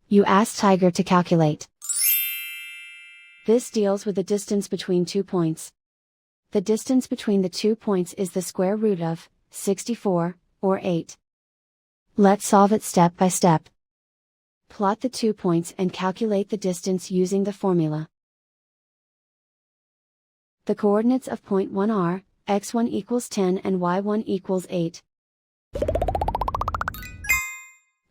You ask Tiger to calculate. This deals with the distance between 2 points. The distance between the 2 points is the square root of 64, or 8. Let's solve it step by step. Plot the 2 points and calculate the distance using the formula. The coordinates of point 1 are, x1 equals 10 and y1 equals 8.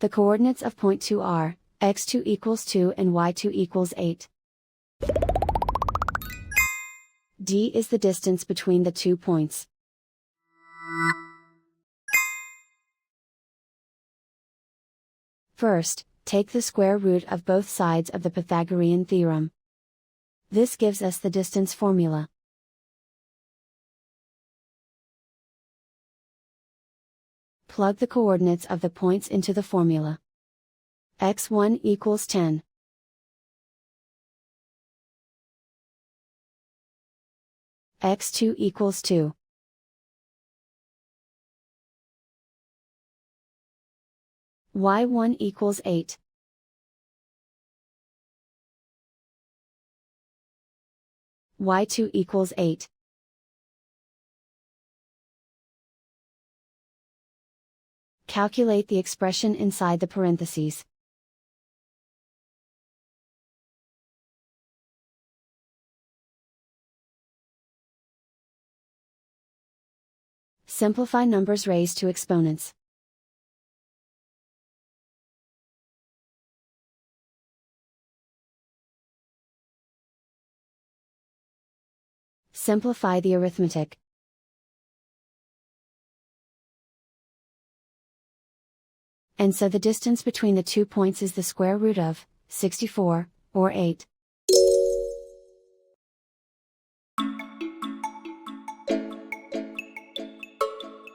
The coordinates of point 2 are, x2 equals 2 and y2 equals 8. D is the distance between the 2 points. First, take the square root of both sides of the Pythagorean theorem. This gives us the distance formula. Plug the coordinates of the points into the formula. x1 equals 10. x2 equals 2. y1 equals 8. y2 equals 8. Calculate the expression inside the parentheses. Simplify numbers raised to exponents. Simplify the arithmetic. And so the distance between the 2 points is the square root of 64, or 8.